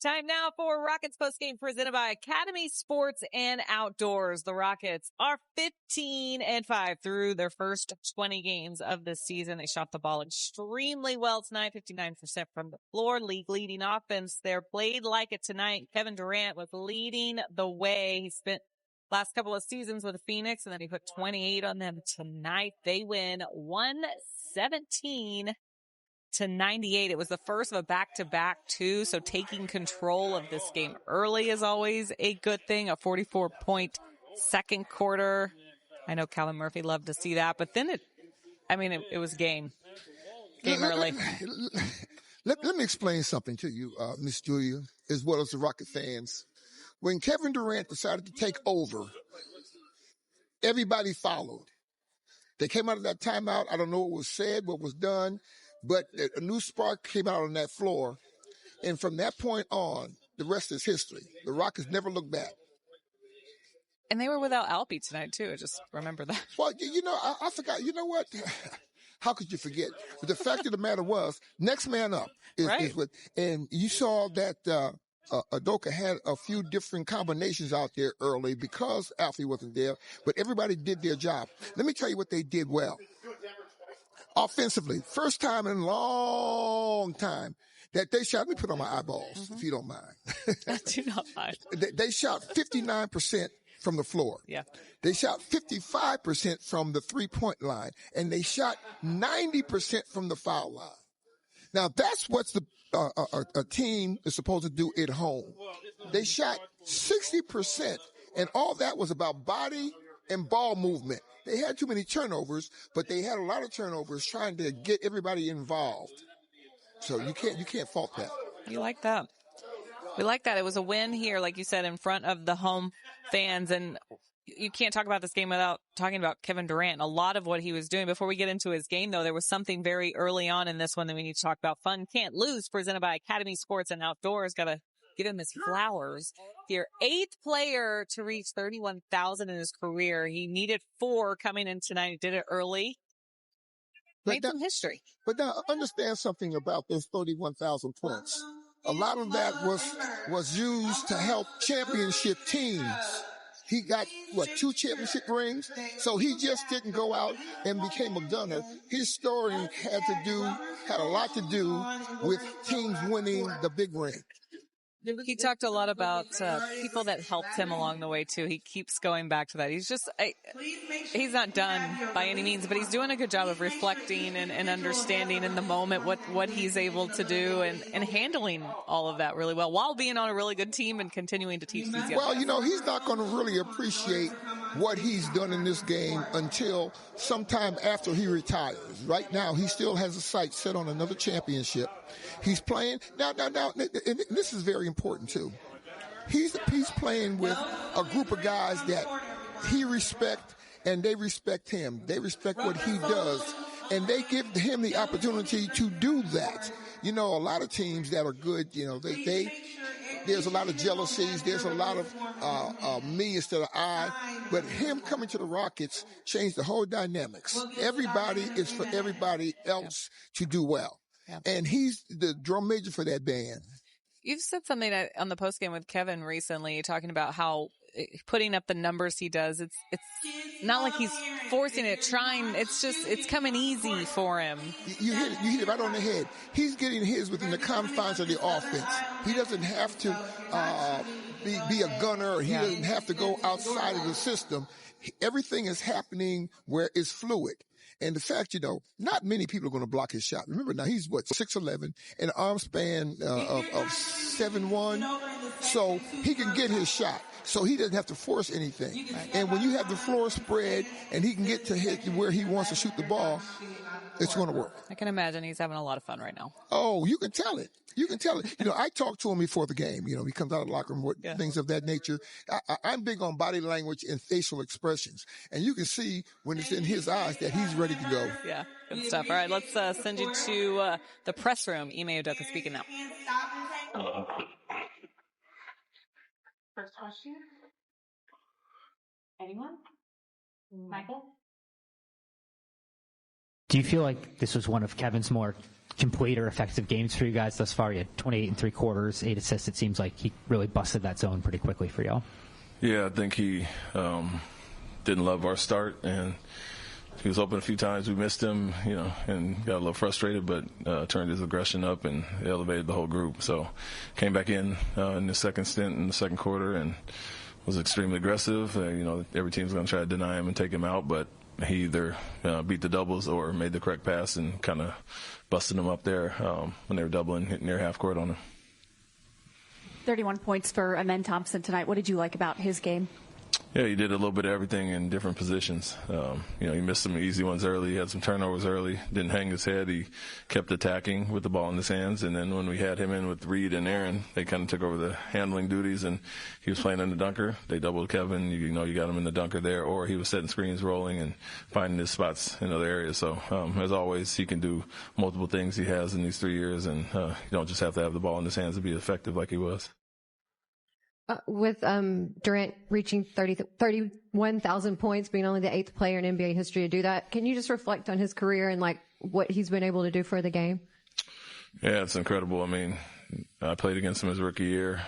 Time now for Rockets postgame presented by Academy Sports and Outdoors. The Rockets are 15-5 through their first 20 games of this season. They shot the ball extremely well tonight, 59% from the floor. League-leading offense there, played like it tonight. Kevin Durant was leading the way. He spent last couple of seasons with Phoenix, and then he put 28 on them tonight. They win 117-98. It was the first of a back-to-back, too, so taking control of this game early is always a good thing. A 44-point second quarter. I know Calvin Murphy loved to see that, but then it was game early. Let me explain something to you, Miss Julia, as well as the Rocket fans. When Kevin Durant decided to take over, everybody followed. They came out of that timeout. I don't know what was said, what was done. But a new spark came out on that floor. And from that point on, the rest is history. The Rockets never looked back. And they were without Alpy tonight, too. Just remember that. Well, I forgot. You know what? How could you forget? But the fact of the matter was, next man up is what. And you saw that Udoka had a few different combinations out there early because Alfie wasn't there. But everybody did their job. Let me tell you what they did well. Offensively, first time in a long time that they shot. Let me put on my eyeballs, if you don't mind. I do not mind. They shot 59% from the floor. Yeah. They shot 55% from the three-point line, and they shot 90% from the foul line. Now, that's what a team is supposed to do at home. They shot 60%, and all that was about body and ball movement. They had too many turnovers, but they had a lot of turnovers trying to get everybody involved. So you can't fault that. You like that. We like that. It was a win here, like you said, in front of the home fans. And you can't talk about this game without talking about Kevin Durant and a lot of what he was doing. Before we get into his game, though, there was something very early on in this one that we need to talk about. Fun Can't Lose, presented by Academy Sports and Outdoors. Got to give him his flowers here. 8th player to reach 31,000 in his career. He needed 4 coming in tonight. He did it early. Made some history. But now understand something about those 31,000 points. A lot of that was used to help championship teams. He got, 2 championship rings? So he just didn't go out and became a gunner. His story had a lot to do with teams winning the big ring. He talked a lot about people that helped him along the way, too. He keeps going back to that. He's just, he's not done by any means, but he's doing a good job of reflecting and understanding in the moment what he's able to do and handling all of that really well while being on a really good team and continuing to teach these young guys. Well, he's not going to really appreciate what he's done in this game until sometime after he retires. Right now, he still has his sights set on another championship. He's playing now, and this is very important too. He's playing with a group of guys that he respects, and they respect him. They respect what he does, and they give him the opportunity to do that. A lot of teams that are good, there's a lot of jealousies. There's a lot of me instead of I. But him coming to the Rockets changed the whole dynamics. Everybody is for everybody else to do well. Yeah. And he's the drum major for that band. You've said something on the postgame with Kevin recently, talking about how putting up the numbers he does, it's not like he's forcing it, trying. It's coming easy for him. You hit it right on the head. He's getting his within the confines of the offense. He doesn't have to be a gunner, or he doesn't have to go outside of the system. Everything is happening where it's fluid. And the fact, not many people are going to block his shot. Remember, now he's 6'11", and an arm span of 7'1", so he can get his shot. So he doesn't have to force anything. And when you have the floor spread and he can get to hit where he wants to shoot the ball, it's going to work. I can imagine he's having a lot of fun right now. Oh, you can tell it. You can tell it. I talked to him before the game. He comes out of the locker room, things of that nature. I'm big on body language and facial expressions. And you can see when it's in his eyes that he's ready to go. Yeah, good stuff. All right, let's send you to the press room. Ime Udoka speaking now. First question. Anyone? Michael? Do you feel like this was one of Kevin's more complete or effective games for you guys thus far. You had 28 and 3/4, 8 assists. It seems like he really busted that zone pretty quickly for y'all. Yeah, I think he didn't love our start, and he was open a few times. We missed him, and got a little frustrated, but turned his aggression up and elevated the whole group. So came back in the second stint in the second quarter and was extremely aggressive. Every team's going to try to deny him and take him out, but he either beat the doubles or made the correct pass and kind of busted him up there when they were doubling, hitting near half court on him. 31 points for Amen Thompson tonight. What did you like about his game? Yeah, he did a little bit of everything in different positions. He missed some easy ones early. He had some turnovers early. Didn't hang his head. He kept attacking with the ball in his hands. And then when we had him in with Reed and Aaron, they kind of took over the handling duties, and he was playing in the dunker. They doubled Kevin. You got him in the dunker there, or he was setting screens, rolling, and finding his spots in other areas. So, as always, he can do multiple things he has in these 3 years, and you don't just have to have the ball in his hands to be effective like he was. With Durant reaching 31,000 points, being only the 8th player in NBA history to do that, can you just reflect on his career and what he's been able to do for the game? Yeah, it's incredible. I mean, I played against him his rookie year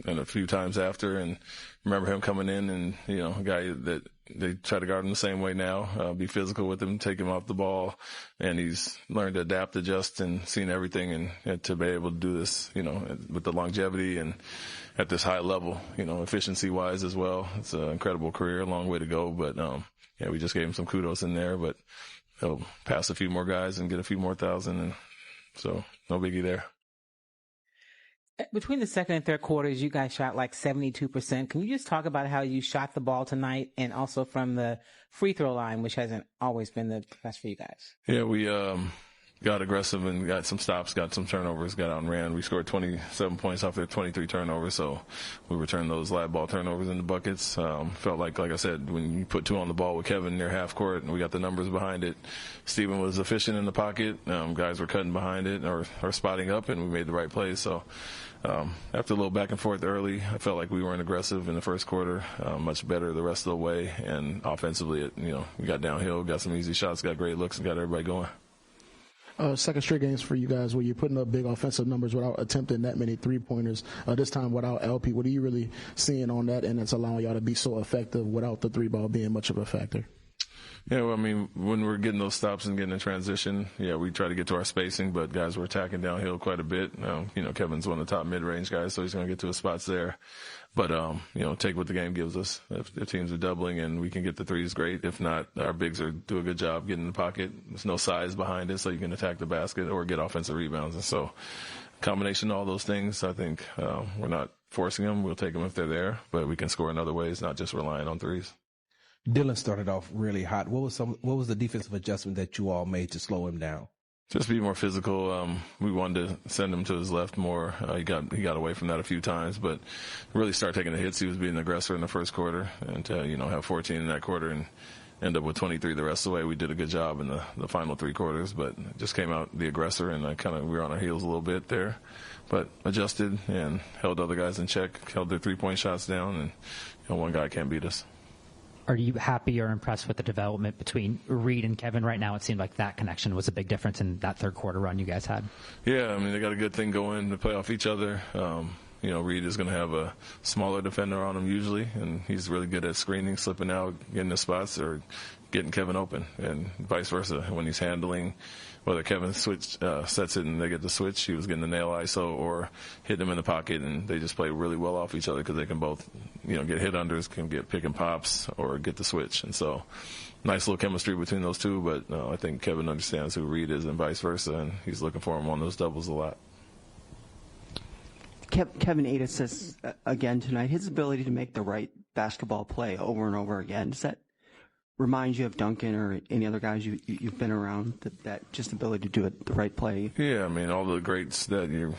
and a few times after, and remember him coming in and, a guy that they try to guard him the same way now, be physical with him, take him off the ball, and he's learned to adapt, adjust, and seen everything, and to be able to do this, with the longevity and at this high level, efficiency-wise as well. It's an incredible career, a long way to go, but, we just gave him some kudos in there, but he'll pass a few more guys and get a few more thousand, and so no biggie there. Between the second and third quarters, you guys shot like 72%. Can you just talk about how you shot the ball tonight, and also from the free throw line, which hasn't always been the best for you guys? Yeah, we got aggressive and got some stops, got some turnovers, got out and ran. We scored 27 points off their 23 turnovers, so we returned those live ball turnovers into buckets. Felt like I said, when you put 2 on the ball with Kevin near half court, and we got the numbers behind it, Steven was efficient in the pocket. Guys were cutting behind it or spotting up, and we made the right plays. So after a little back and forth early, I felt like we weren't aggressive in the first quarter, much better the rest of the way. And offensively, we got downhill, got some easy shots, got great looks, and got everybody going. Second straight games for you guys where you're putting up big offensive numbers without attempting that many three-pointers, this time without LP. What are you really seeing on that, and it's allowing y'all to be so effective without the three ball being much of a factor? Yeah, well, I mean, when we're getting those stops and getting in transition, we try to get to our spacing, but guys were attacking downhill quite a bit. Kevin's one of the top mid-range guys, so he's going to get to his spots there. But, take what the game gives us. If teams are doubling and we can get the threes, great. If not, our bigs do a good job getting in the pocket. There's no size behind it, so you can attack the basket or get offensive rebounds. And so, combination of all those things, I think we're not forcing them. We'll take them if they're there, but we can score in other ways, not just relying on threes. Dillon started off really hot. What was the defensive adjustment that you all made to slow him down? Just be more physical. We wanted to send him to his left more. He got away from that a few times, but really start taking the hits. He was being an aggressor in the first quarter, and to have 14 in that quarter and end up with 23 the rest of the way. We did a good job in the final 3 quarters, but just came out the aggressor, and we were on our heels a little bit there, but adjusted and held other guys in check, held their 3-point shots down, and one guy can't beat us. Are you happy or impressed with the development between Reed and Kevin right now? It seemed like that connection was a big difference in that third quarter run you guys had. Yeah, I mean, they got a good thing going to play off each other. Reed is going to have a smaller defender on him usually, and he's really good at screening, slipping out, getting the spots, or getting Kevin open, and vice versa. When he's handling, whether Kevin sets it and they get the switch, he was getting the nail ISO or hitting him in the pocket, and they just play really well off each other because they can both, get hit unders, can get pick and pops, or get the switch. And so, nice little chemistry between those two, but I think Kevin understands who Reed is and vice versa, and he's looking for him on those doubles a lot. Kevin 8 assists again tonight. His ability to make the right basketball play over and over again, does that remind you of Duncan or any other guys you've been around, that just ability to do it the right play? Yeah, I mean, all the greats that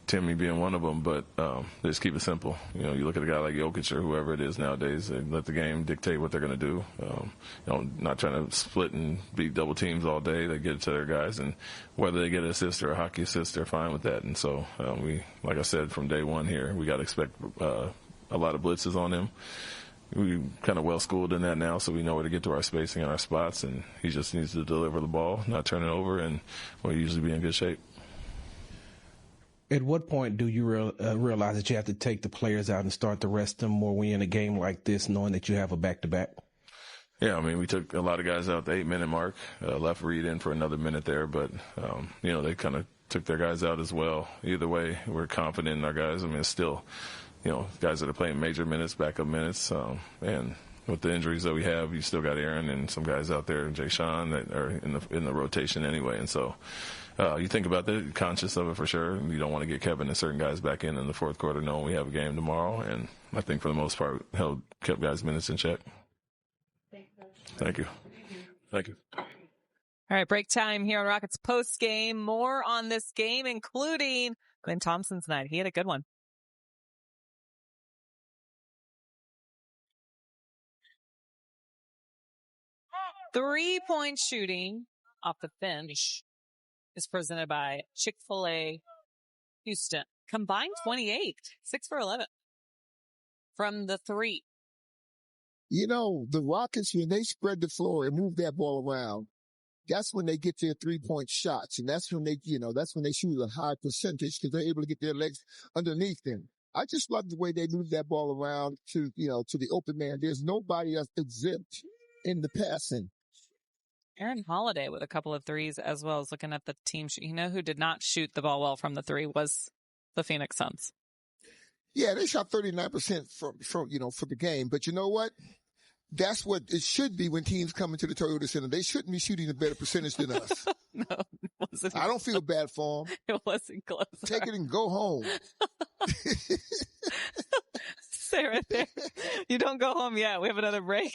Timmy being one of them, but they just keep it simple. You look at a guy like Jokic or whoever it is nowadays, they let the game dictate what they're going to do. Not trying to split and beat double teams all day. They get it to their guys, and whether they get an assist or a hockey assist, they're fine with that. And so we, like I said, from day one here, we got to expect a lot of blitzes on him. we kind of well schooled in that now, so we know where to get to our spacing and our spots, and he just needs to deliver the ball, not turn it over, and we'll usually be in good shape. At what point do you realize that you have to take the players out and start to rest them more when you're in a game like this, knowing that you have a back-to-back? Yeah, I mean, we took a lot of guys out at the 8-minute mark, left Reed in for another minute there, but, they kind of took their guys out as well. Either way, we're confident in our guys. I mean, it's still, guys that are playing major minutes, backup minutes, and with the injuries that we have, you still got Aaron and some guys out there, Jay Sean, that are in the rotation anyway, and so you think about that, you're conscious of it for sure. You don't want to get Kevin and certain guys back in the fourth quarter knowing we have a game tomorrow, and I think for the most part, kept guys' minutes in check. Thank you. Thank you. All right, break time here on Rockets post game. More on this game, including Amen Thompson tonight. He had a good one. Three-point shooting off the bench is presented by Chick-fil-A Houston. Combined 28, 6 for 11 from the three. The Rockets, when they spread the floor and move that ball around, that's when they get their 3-point shots. And that's when they shoot a high percentage because they're able to get their legs underneath them. I just love the way they move that ball around to the open man. There's nobody else exempt in the passing. Aaron Holiday with a couple of threes as well as looking at the team. Who did not shoot the ball well from the three was the Phoenix Suns. Yeah, they shot 39% from for the game. But you know what? That's what it should be when teams come into the Toyota Center. They shouldn't be shooting a better percentage than us. No, it wasn't. I don't feel bad for them. It wasn't close. Take it and go home. Stay right there. You don't go home yet. We have another break.